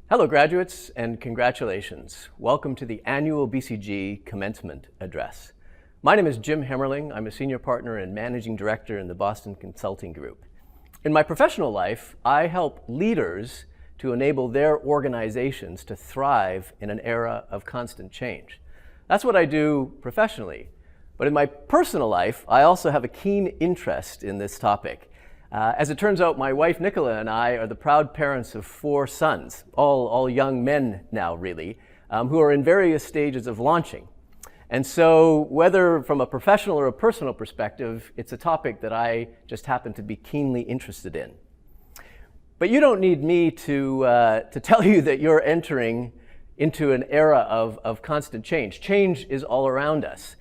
Hello graduates and congratulations. Welcome to the annual BCG Commencement Address. My name is Jim Hemmerling. I'm a senior partner and managing director in the Boston Consulting Group. In my professional life, I help leaders to enable their organizations to thrive in an era of constant change. That's what I do professionally. But in my personal life, I also have a keen interest in this topic. As it turns out, my wife Nicola and I are the proud parents of 4 sons, all young men now really, who are in various stages of launching. And so whether from a professional or a personal perspective, it's a topic that I just happen to be keenly interested in. But you don't need me to tell you that you're entering into an era of constant change. Change is all around us.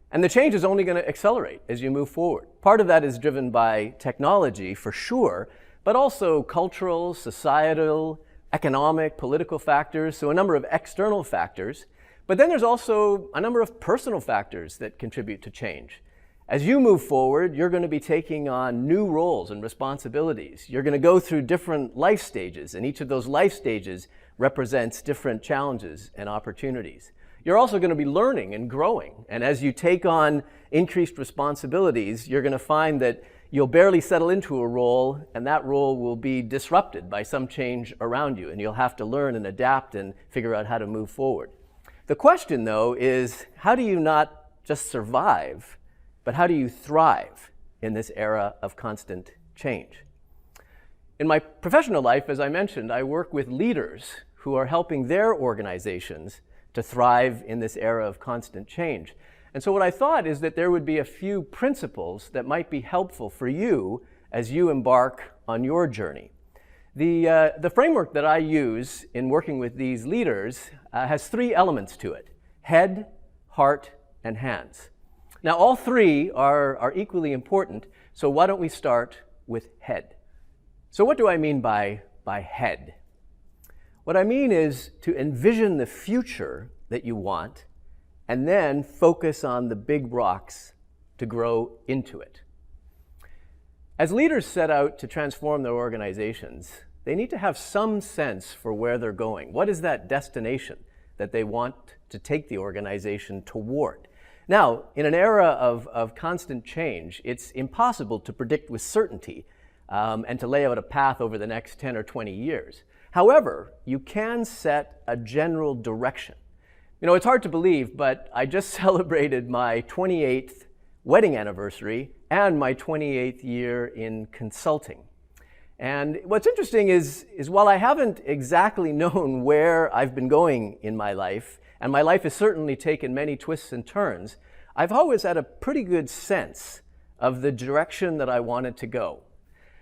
And the change is only going to accelerate as you move forward. Part of that is driven by technology, for sure, but also cultural, societal, economic, political factors, so a number of external factors. But then there's also a number of personal factors that contribute to change. As you move forward, you're going to be taking on new roles and responsibilities. You're going to go through different life stages, and each of those life stages represents different challenges and opportunities. You're also going to be learning and growing. And as you take on increased responsibilities, you're going to find that you'll barely settle into a role, and that role will be disrupted by some change around you. And you'll have to learn and adapt and figure out how to move forward. The question, though, is how do you not just survive, but how do you thrive in this era of constant change? In my professional life, as I mentioned, I work with leaders who are helping their organizations to thrive in this era of constant change. And so what I thought is that there would be a few principles that might be helpful for you as you embark on your journey. The framework that I use in working with these leaders has 3 elements to it: head, heart, and hands. Now all 3 are equally important, so why don't we start with head. So what do I mean by head? What I mean is to envision the future that you want and then focus on the big rocks to grow into it. As leaders set out to transform their organizations, they need to have some sense for where they're going. What is that destination that they want to take the organization toward? Now, in an era of constant change, it's impossible to predict with certainty and to lay out a path over the next 10 or 20 years. However, you can set a general direction. You know, it's hard to believe, but I just celebrated my 28th wedding anniversary and my 28th year in consulting. And what's interesting is while I haven't exactly known where I've been going in my life, and my life has certainly taken many twists and turns, I've always had a pretty good sense of the direction that I wanted to go.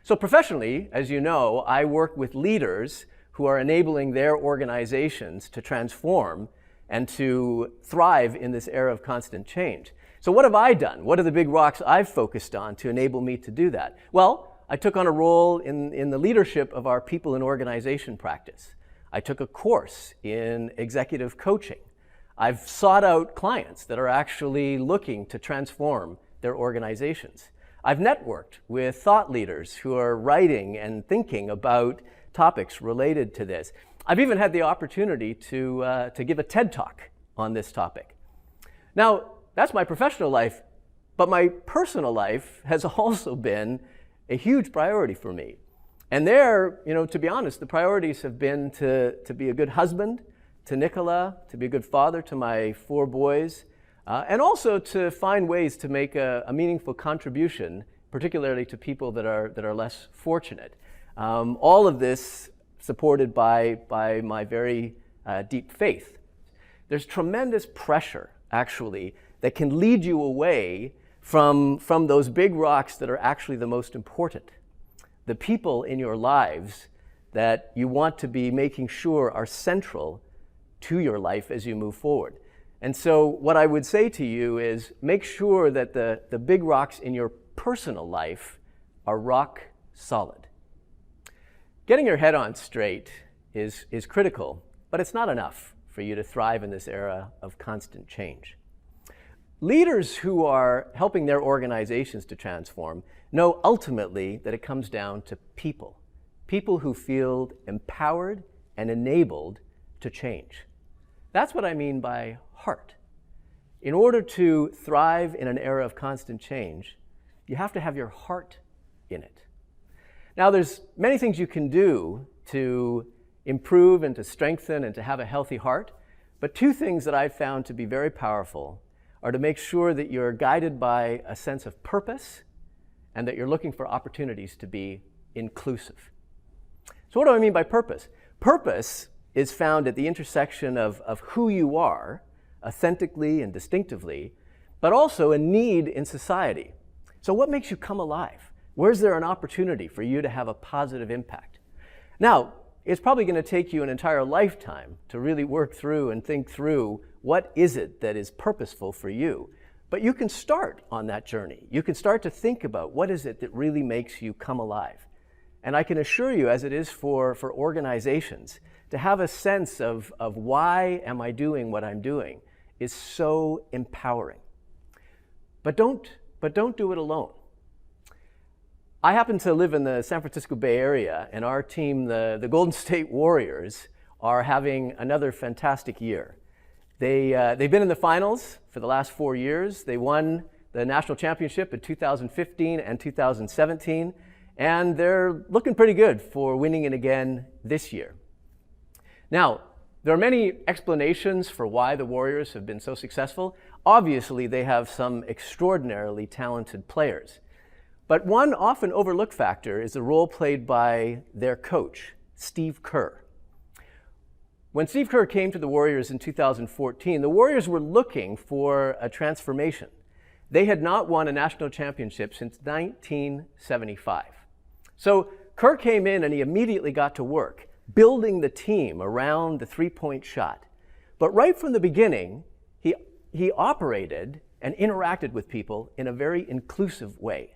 So professionally, as you know, I work with leaders who are enabling their organizations to transform and to thrive in this era of constant change. So what have I done? What are the big rocks I've focused on to enable me to do that? Well, I took on a role in the leadership of our people and organization practice. I took a course in executive coaching. I've sought out clients that are actually looking to transform their organizations. I've networked with thought leaders who are writing and thinking about topics related to this. I've even had the opportunity to give a TED Talk on this topic. Now, that's my professional life, but my personal life has also been a huge priority for me. And there, you know, to be honest, the priorities have been to be a good husband to Nicola, to be a good father to my 4 boys, and also to find ways to make a meaningful contribution, particularly to people that are less fortunate. All of this supported by my very deep faith. There's tremendous pressure, actually, that can lead you away from those big rocks that are actually the most important. The people in your lives that you want to be making sure are central to your life as you move forward. And so what I would say to you is make sure that the big rocks in your personal life are rock solid. Getting your head on straight is critical, but it's not enough for you to thrive in this era of constant change. Leaders who are helping their organizations to transform know ultimately that it comes down to people. People who feel empowered and enabled to change. That's what I mean by heart. In order to thrive in an era of constant change, you have to have your heart in it. Now, there's many things you can do to improve and to strengthen and to have a healthy heart, but two things that I've found to be very powerful are to make sure that you're guided by a sense of purpose and that you're looking for opportunities to be inclusive. So what do I mean by purpose? Purpose is found at the intersection of who you are, authentically and distinctively, but also a need in society. So what makes you come alive? Where's there an opportunity for you to have a positive impact? Now, it's probably going to take you an entire lifetime to really work through and think through what is it that is purposeful for you. But you can start on that journey. You can start to think about what is it that really makes you come alive. And I can assure you, as it is for organizations, to have a sense of why am I doing what I'm doing is so empowering. But don't do it alone. I happen to live in the San Francisco Bay Area, and our team, the Golden State Warriors, are having another fantastic year. They've been in the finals for the last 4 years. They won the national championship in 2015 and 2017, and they're looking pretty good for winning it again this year. Now, there are many explanations for why the Warriors have been so successful. Obviously, they have some extraordinarily talented players. But one often overlooked factor is the role played by their coach, Steve Kerr. When Steve Kerr came to the Warriors in 2014, the Warriors were looking for a transformation. They had not won a national championship since 1975. So Kerr came in and he immediately got to work, building the team around the three-point shot. But right from the beginning, he operated and interacted with people in a very inclusive way.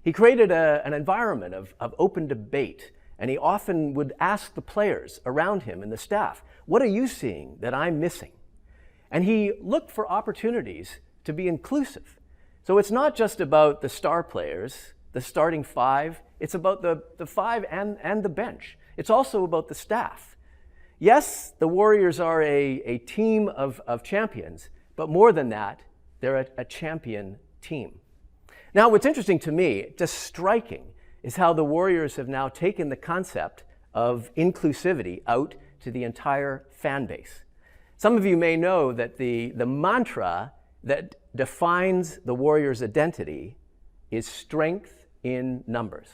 He created an environment of open debate, and he often would ask the players around him and the staff, what are you seeing that I'm missing? And he looked for opportunities to be inclusive. So it's not just about the star players, the starting five, it's about the five and the bench. It's also about the staff. Yes, the Warriors are a team of champions, but more than that, they're a champion team. Now, what's interesting to me, just striking, is how the Warriors have now taken the concept of inclusivity out to the entire fan base. Some of you may know that the mantra that defines the Warriors' identity is strength in numbers.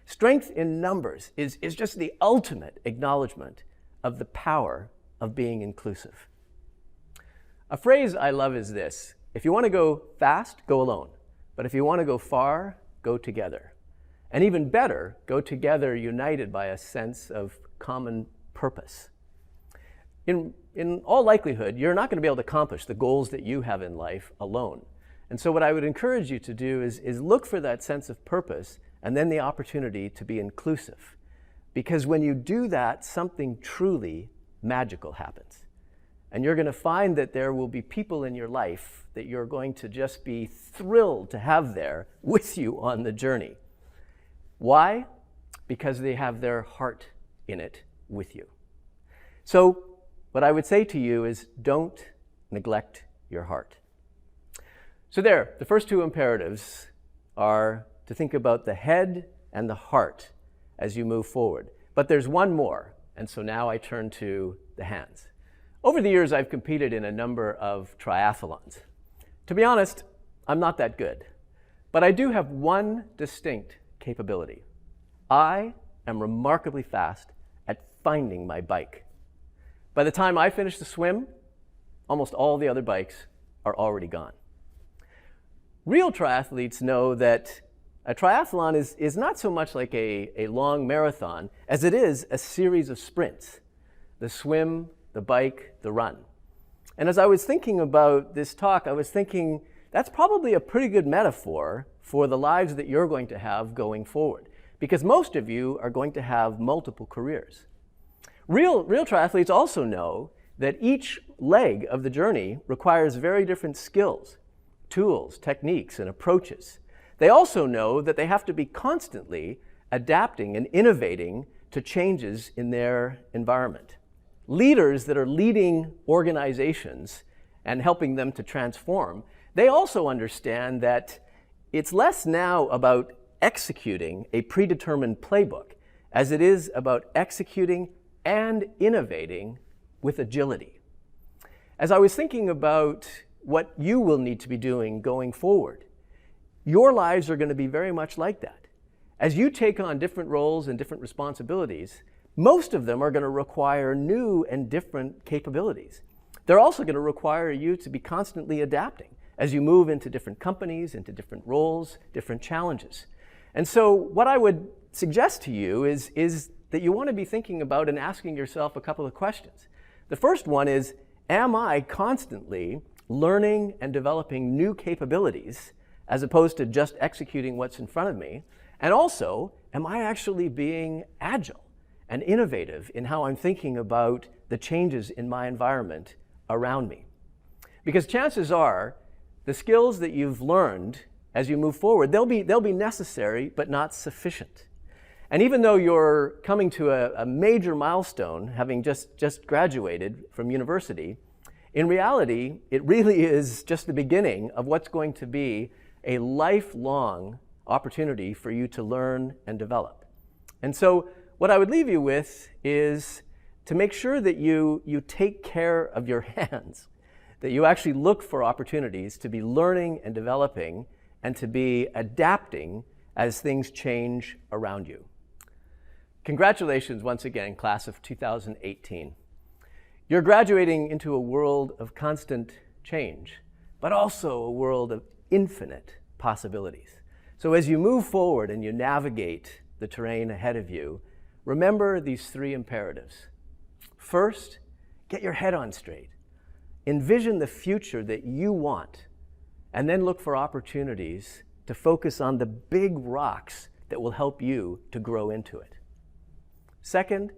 Strength in numbers is just the ultimate acknowledgement of the power of being inclusive. A phrase I love is this: if you want to go fast, go alone. But if you want to go far, go together. And even better, go together united by a sense of common purpose. In all likelihood, you're not going to be able to accomplish the goals that you have in life alone. And so what I would encourage you to do is look for that sense of purpose and then the opportunity to be inclusive. Because when you do that, something truly magical happens. And you're going to find that there will be people in your life that you're going to just be thrilled to have there with you on the journey. Why? Because they have their heart in it with you. So what I would say to you is don't neglect your heart. So there, the first two imperatives are to think about the head and the heart as you move forward. But there's one more, and so now I turn to the hands. Over the years, I've competed in a number of triathlons. To be honest, I'm not that good, but I do have one distinct capability. I am remarkably fast at finding my bike. By the time I finish the swim, almost all the other bikes are already gone. Real triathletes know that a triathlon is not so much like a long marathon as it is a series of sprints: the swim, the bike, the run. And as I was thinking about this talk, I was thinking that's probably a pretty good metaphor for the lives that you're going to have going forward, because most of you are going to have multiple careers. Real triathletes also know that each leg of the journey requires very different skills, tools, techniques, and approaches. They also know that they have to be constantly adapting and innovating to changes in their environment. Leaders that are leading organizations and helping them to transform, they also understand that it's less now about executing a predetermined playbook as it is about executing and innovating with agility. As I was thinking about what you will need to be doing going forward, your lives are going to be very much like that. As you take on different roles and different responsibilities, most of them are going to require new and different capabilities. They're also going to require you to be constantly adapting as you move into different companies, into different roles, different challenges. And so what I would suggest to you is that you want to be thinking about and asking yourself a couple of questions. The first one is, am I constantly learning and developing new capabilities as opposed to just executing what's in front of me? And also, am I actually being agile and innovative in how I'm thinking about the changes in my environment around me? Because chances are, the skills that you've learned as you move forward, they'll be necessary but not sufficient. And even though you're coming to a major milestone, having just graduated from university, in reality, it really is just the beginning of what's going to be a lifelong opportunity for you to learn and develop. And so what I would leave you with is to make sure that you take care of your hands, that you actually look for opportunities to be learning and developing and to be adapting as things change around you. Congratulations once again, class of 2018. You're graduating into a world of constant change, but also a world of infinite possibilities. So as you move forward and you navigate the terrain ahead of you, remember these three imperatives. First, get your head on straight. Envision the future that you want, and then look for opportunities to focus on the big rocks that will help you to grow into it. Second,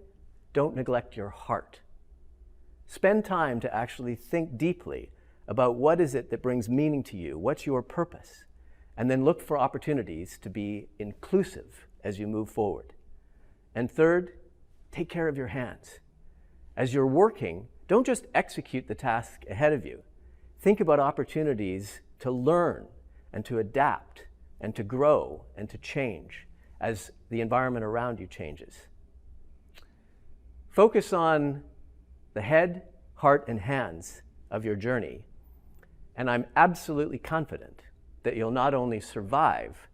don't neglect your heart. Spend time to actually think deeply about what is it that brings meaning to you, what's your purpose, and then look for opportunities to be inclusive as you move forward. And third, take care of your hands. As you're working, don't just execute the task ahead of you. Think about opportunities to learn and to adapt and to grow and to change as the environment around you changes. Focus on the head, heart, and hands of your journey, and I'm absolutely confident that you'll not only survive,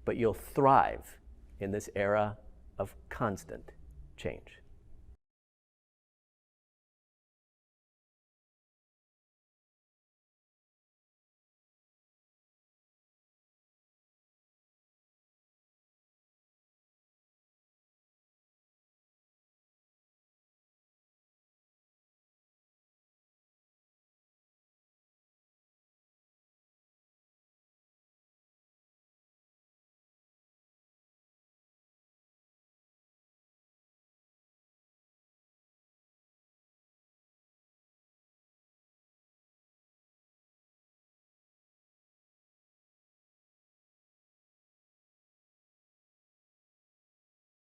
but you'll thrive in this era of constant change.